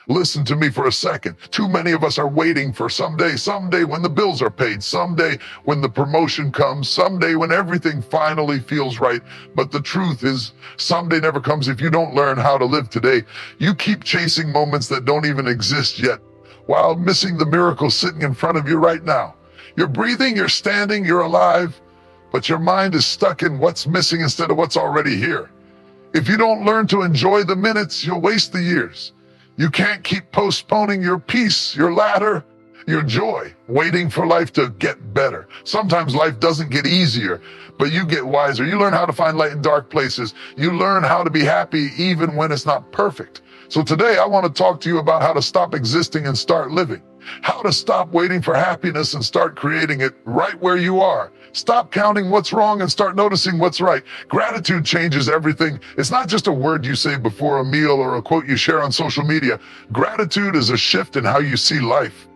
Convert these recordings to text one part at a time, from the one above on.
Listen to me for a second. Too many of us are waiting for someday when the bills are paid, someday when the promotion comes, someday when everything finally feels right. But the truth is, someday never comes if you don't learn how to live today. You keep chasing moments that don't even exist yet, while missing the miracle sitting in front of you right now. You're breathing, you're standing, you're alive, but your mind is stuck in what's missing instead of what's already here. If you don't learn to enjoy the minutes, you'll waste the years. You can't keep postponing your peace, your ladder, your joy, waiting for life to get better. Sometimes life doesn't get easier, but you get wiser. You learn how to find light in dark places. You learn how to be happy even when it's not perfect. So today I want to talk to you about how to stop existing and start living. How to stop waiting for happiness and start creating it right where you are. Stop counting what's wrong and start noticing what's right. Gratitude changes everything. It's not just a word you say before a meal or a quote you share on social media. Gratitude is a shift in how you see life.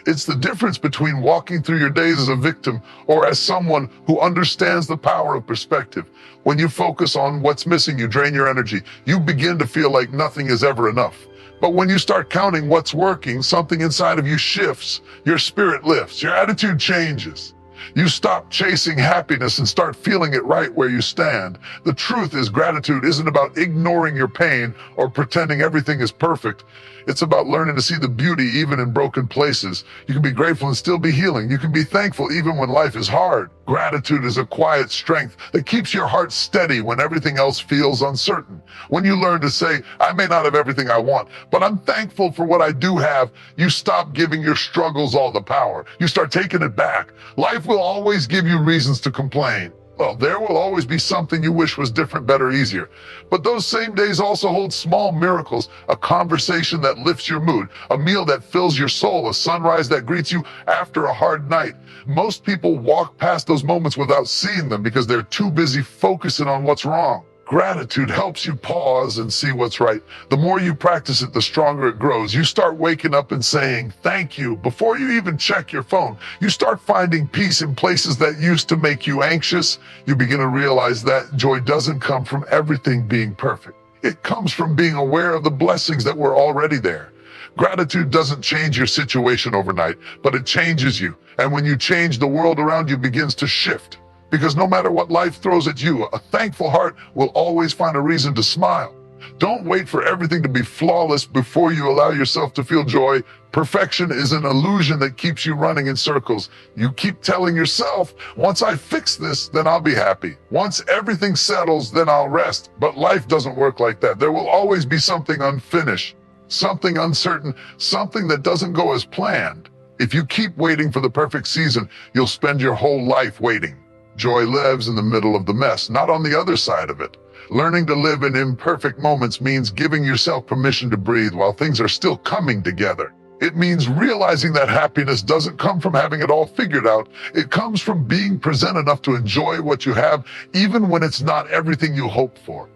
It's the difference between walking through your days as a victim or as someone who understands the power of perspective. When you focus on what's missing, you drain your energy. You begin to feel like nothing is ever enough. But when you start counting what's working, something inside of you shifts. Your spirit lifts. Your attitude changes. You stop chasing happiness and start feeling it right where you stand. The truth is, gratitude isn't about ignoring your pain or pretending everything is perfect. It's about learning to see the beauty even in broken places. You can be grateful and still be healing. You can be thankful even when life is hard. Gratitude is a quiet strength that keeps your heart steady when everything else feels uncertain. When you learn to say, I may not have everything I want, but I'm thankful for what I do have, you stop giving your struggles all the power. You start taking it back. Life will always give you reasons to complain. Well, there will always be something you wish was different, better, easier. But those same days also hold small miracles, a conversation that lifts your mood, a meal that fills your soul, a sunrise that greets you after a hard night. Most people walk past those moments without seeing them because they're too busy focusing on what's wrong. Gratitude helps you pause and see what's right. The more you practice it, the stronger it grows. You start waking up and saying, thank you, before you even check your phone. You start finding peace in places that used to make you anxious. You begin to realize that joy doesn't come from everything being perfect. It comes from being aware of the blessings that were already there. Gratitude doesn't change your situation overnight, but it changes you. And when you change, the world around you begins to shift. Because no matter what life throws at you, a thankful heart will always find a reason to smile. Don't wait for everything to be flawless before you allow yourself to feel joy. Perfection is an illusion that keeps you running in circles. You keep telling yourself, once I fix this, then I'll be happy. Once everything settles, then I'll rest. But life doesn't work like that. There will always be something unfinished, something uncertain, something that doesn't go as planned. If you keep waiting for the perfect season, you'll spend your whole life waiting. Joy lives in the middle of the mess, not on the other side of it. Learning to live in imperfect moments means giving yourself permission to breathe while things are still coming together. It means realizing that happiness doesn't come from having it all figured out. It comes from being present enough to enjoy what you have, even when it's not everything you hoped for.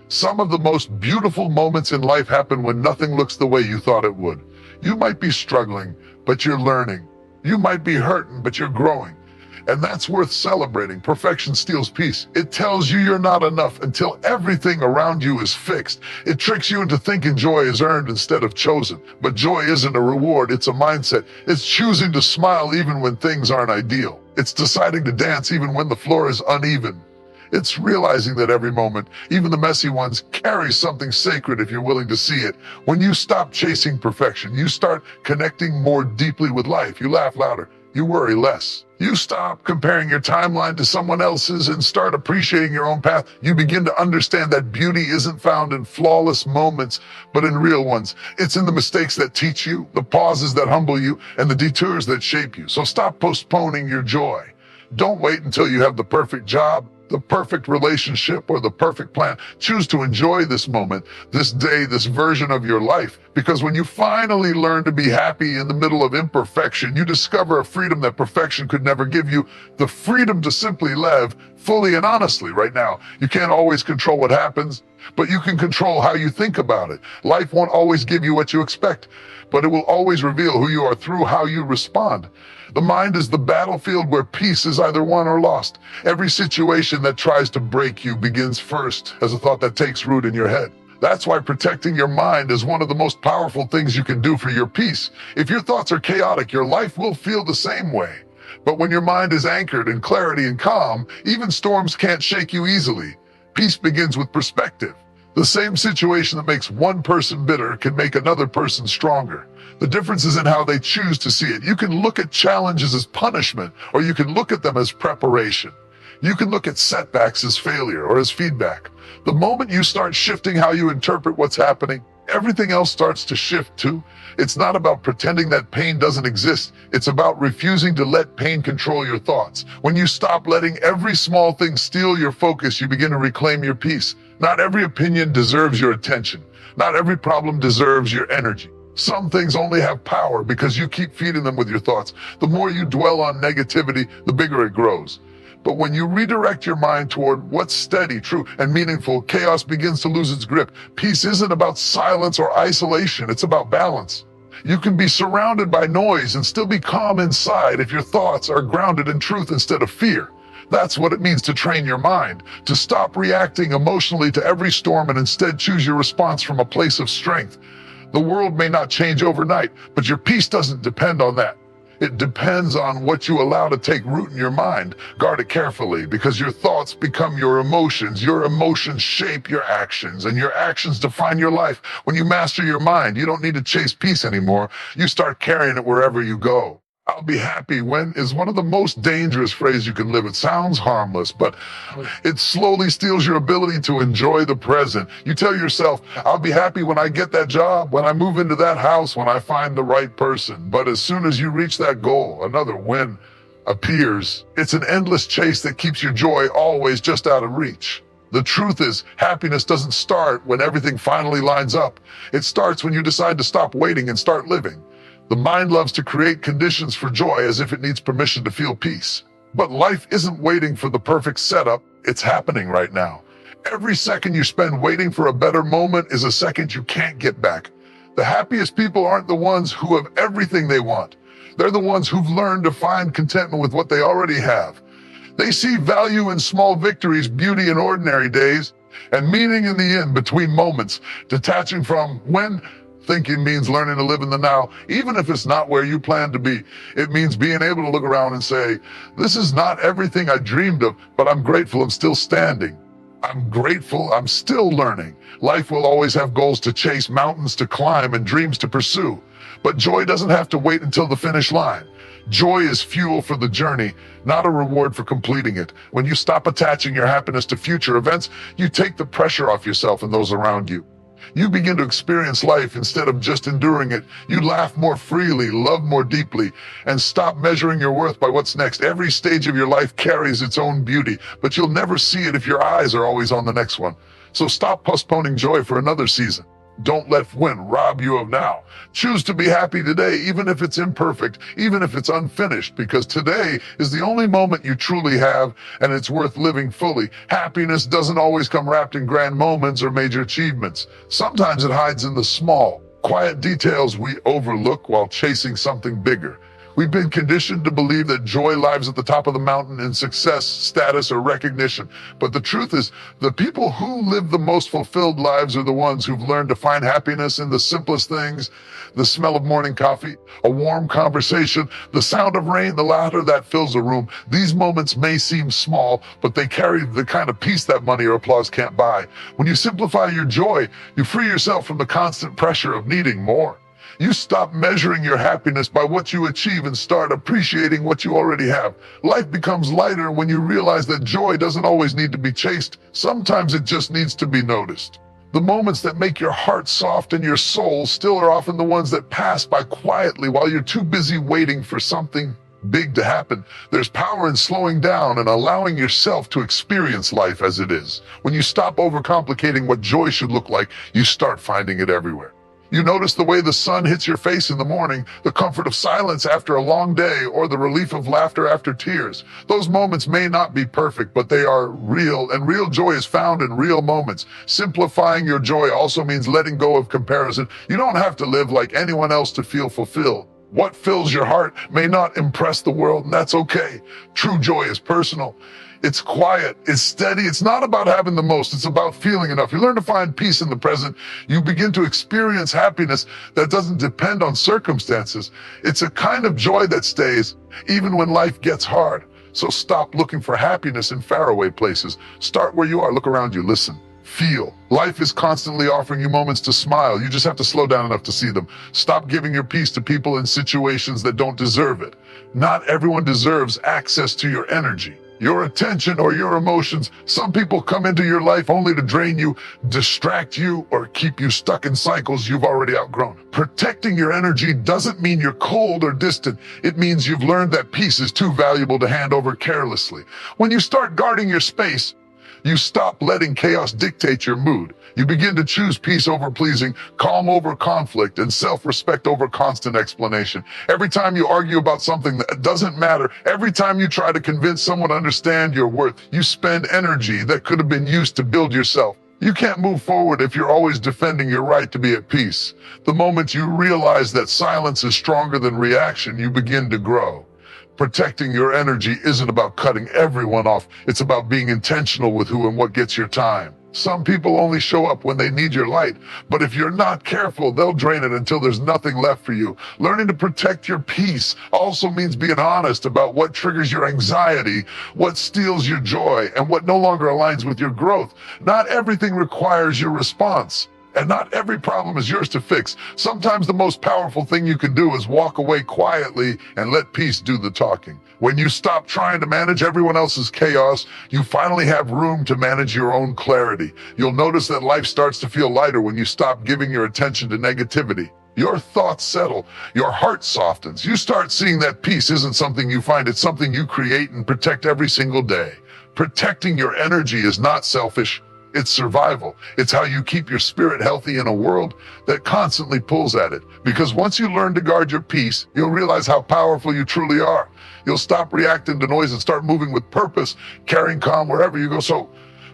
Some of the most beautiful moments in life happen when nothing looks the way you thought it would. You might be struggling, but you're learning. You might be hurting, but you're growing. And that's worth celebrating. Perfection steals peace. It tells you you're not enough until everything around you is fixed. It tricks you into thinking joy is earned instead of chosen. But joy isn't a reward, it's a mindset. It's choosing to smile even when things aren't ideal. It's deciding to dance even when the floor is uneven. It's realizing that every moment, even the messy ones, carries something sacred if you're willing to see it. When you stop chasing perfection, you start connecting more deeply with life. You laugh louder. You worry less. You stop comparing your timeline to someone else's and start appreciating your own path. You begin to understand that beauty isn't found in flawless moments, but in real ones. It's in the mistakes that teach you, the pauses that humble you, and the detours that shape you. So stop postponing your joy. Don't wait until you have the perfect job, the perfect relationship, or the perfect plan. Choose to enjoy this moment, this day, this version of your life. Because when you finally learn to be happy in the middle of imperfection, you discover a freedom that perfection could never give you. The freedom to simply live fully and honestly right now. You can't always control what happens, but you can control how you think about it. Life won't always give you what you expect, but it will always reveal who you are through how you respond. The mind is the battlefield where peace is either won or lost. Every situation that tries to break you begins first as a thought that takes root in your head. That's why protecting your mind is one of the most powerful things you can do for your peace. If your thoughts are chaotic, your life will feel the same way. But when your mind is anchored in clarity and calm, even storms can't shake you easily. Peace begins with perspective. The same situation that makes one person bitter can make another person stronger. The difference is in how they choose to see it. You can look at challenges as punishment, or you can look at them as preparation. You can look at setbacks as failure or as feedback. The moment you start shifting how you interpret what's happening, everything else starts to shift too. It's not about pretending that pain doesn't exist. It's about refusing to let pain control your thoughts. When you stop letting every small thing steal your focus, you begin to reclaim your peace. Not every opinion deserves your attention. Not every problem deserves your energy. Some things only have power because you keep feeding them with your thoughts. The more you dwell on negativity, the bigger it grows. But when you redirect your mind toward what's steady, true, and meaningful, chaos begins to lose its grip. Peace isn't about silence or isolation. It's about balance. You can be surrounded by noise and still be calm inside if your thoughts are grounded in truth instead of fear. That's what it means to train your mind, to stop reacting emotionally to every storm and instead choose your response from a place of strength. The world may not change overnight, but your peace doesn't depend on that. It depends on what you allow to take root in your mind. Guard it carefully, because your thoughts become your emotions. Your emotions shape your actions, and your actions define your life. When you master your mind, you don't need to chase peace anymore. You start carrying it wherever you go. I'll be happy when is one of the most dangerous phrases you can live. It sounds harmless, but it slowly steals your ability to enjoy the present. You tell yourself, I'll be happy when I get that job, when I move into that house, when I find the right person. But as soon as you reach that goal, another win appears. It's an endless chase that keeps your joy always just out of reach. The truth is, happiness doesn't start when everything finally lines up. It starts when you decide to stop waiting and start living. The mind loves to create conditions for joy as if it needs permission to feel peace. But life isn't waiting for the perfect setup, it's happening right now. Every second you spend waiting for a better moment is a second you can't get back. The happiest people aren't the ones who have everything they want. They're the ones who've learned to find contentment with what they already have. They see value in small victories, beauty in ordinary days, and meaning in the in between moments, detaching from when thinking means learning to live in the now, even if it's not where you plan to be. It means being able to look around and say, this is not everything I dreamed of, but I'm grateful I'm still standing. I'm grateful I'm still learning. Life will always have goals to chase, mountains to climb, and dreams to pursue. But joy doesn't have to wait until the finish line. Joy is fuel for the journey, not a reward for completing it. When you stop attaching your happiness to future events, you take the pressure off yourself and those around you. You begin to experience life instead of just enduring it. You laugh more freely, love more deeply, and stop measuring your worth by what's next. Every stage of your life carries its own beauty, but you'll never see it if your eyes are always on the next one. So stop postponing joy for another season. Don't let when rob you of now. Choose to be happy today, even if it's imperfect, even if it's unfinished, because today is the only moment you truly have, and it's worth living fully. Happiness doesn't always come wrapped in grand moments or major achievements. Sometimes it hides in the small, quiet details we overlook while chasing something bigger. We've been conditioned to believe that joy lies at the top of the mountain in success, status, or recognition. But the truth is, the people who live the most fulfilled lives are the ones who've learned to find happiness in the simplest things. The smell of morning coffee, a warm conversation, the sound of rain, the laughter that fills a room. These moments may seem small, but they carry the kind of peace that money or applause can't buy. When you simplify your joy, you free yourself from the constant pressure of needing more. You stop measuring your happiness by what you achieve and start appreciating what you already have. Life becomes lighter when you realize that joy doesn't always need to be chased. Sometimes it just needs to be noticed. The moments that make your heart soft and your soul still are often the ones that pass by quietly while you're too busy waiting for something big to happen. There's power in slowing down and allowing yourself to experience life as it is. When you stop overcomplicating what joy should look like, you start finding it everywhere. You notice the way the sun hits your face in the morning, the comfort of silence after a long day, or the relief of laughter after tears. Those moments may not be perfect, but they are real, and real joy is found in real moments. Simplifying your joy also means letting go of comparison. You don't have to live like anyone else to feel fulfilled. What fills your heart may not impress the world, and that's okay. True joy is personal. It's quiet, it's steady. It's not about having the most, it's about feeling enough. You learn to find peace in the present. You begin to experience happiness that doesn't depend on circumstances. It's a kind of joy that stays, even when life gets hard. So stop looking for happiness in faraway places. Start where you are, look around you, listen. Feel. Life is constantly offering you moments to smile. You just have to slow down enough to see them. Stop giving your peace to people in situations that don't deserve it. Not everyone deserves access to your energy, your attention, or your emotions. Some people come into your life only to drain you, distract you, or keep you stuck in cycles you've already outgrown. Protecting your energy doesn't mean you're cold or distant. It means you've learned that peace is too valuable to hand over carelessly. When you start guarding your space, you stop letting chaos dictate your mood. You begin to choose peace over pleasing, calm over conflict, and self-respect over constant explanation. Every time you argue about something that doesn't matter, every time you try to convince someone to understand your worth, you spend energy that could have been used to build yourself. You can't move forward if you're always defending your right to be at peace. The moment you realize that silence is stronger than reaction, you begin to grow. Protecting your energy isn't about cutting everyone off. It's about being intentional with who and what gets your time. Some people only show up when they need your light, but if you're not careful, they'll drain it until there's nothing left for you. Learning to protect your peace also means being honest about what triggers your anxiety, what steals your joy, and what no longer aligns with your growth. Not everything requires your response. And not every problem is yours to fix. Sometimes the most powerful thing you can do is walk away quietly and let peace do the talking. When you stop trying to manage everyone else's chaos, you finally have room to manage your own clarity. You'll notice that life starts to feel lighter when you stop giving your attention to negativity. Your thoughts settle, your heart softens. You start seeing that peace isn't something you find, it's something you create and protect every single day. Protecting your energy is not selfish. It's survival. It's how you keep your spirit healthy in a world that constantly pulls at it. Because once you learn to guard your peace, you'll realize how powerful you truly are. You'll stop reacting to noise and start moving with purpose, carrying calm wherever you go. So,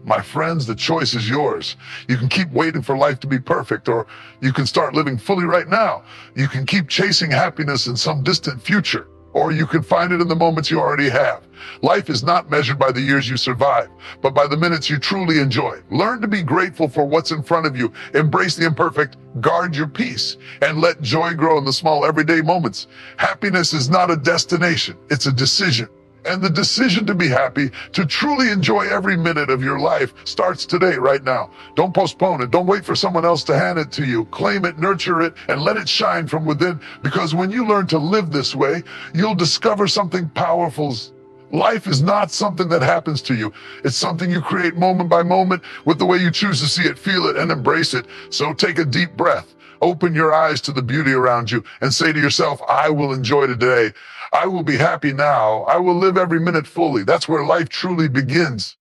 my friends, the choice is yours. You can keep waiting for life to be perfect, or you can start living fully right now. You can keep chasing happiness in some distant future, or you can find it in the moments you already have. Life is not measured by the years you survive, but by the minutes you truly enjoy. Learn to be grateful for what's in front of you. Embrace the imperfect, guard your peace, and let joy grow in the small everyday moments. Happiness is not a destination, it's a decision. And the decision to be happy, to truly enjoy every minute of your life, starts today, right now. Don't postpone it. Don't wait for someone else to hand it to you. Claim it, nurture it, and let it shine from within. Because when you learn to live this way, you'll discover something powerful. Life is not something that happens to you. It's something you create moment by moment with the way you choose to see it, feel it, and embrace it. So take a deep breath. Open your eyes to the beauty around you and say to yourself, I will enjoy today. I will be happy now. I will live every minute fully. That's where life truly begins.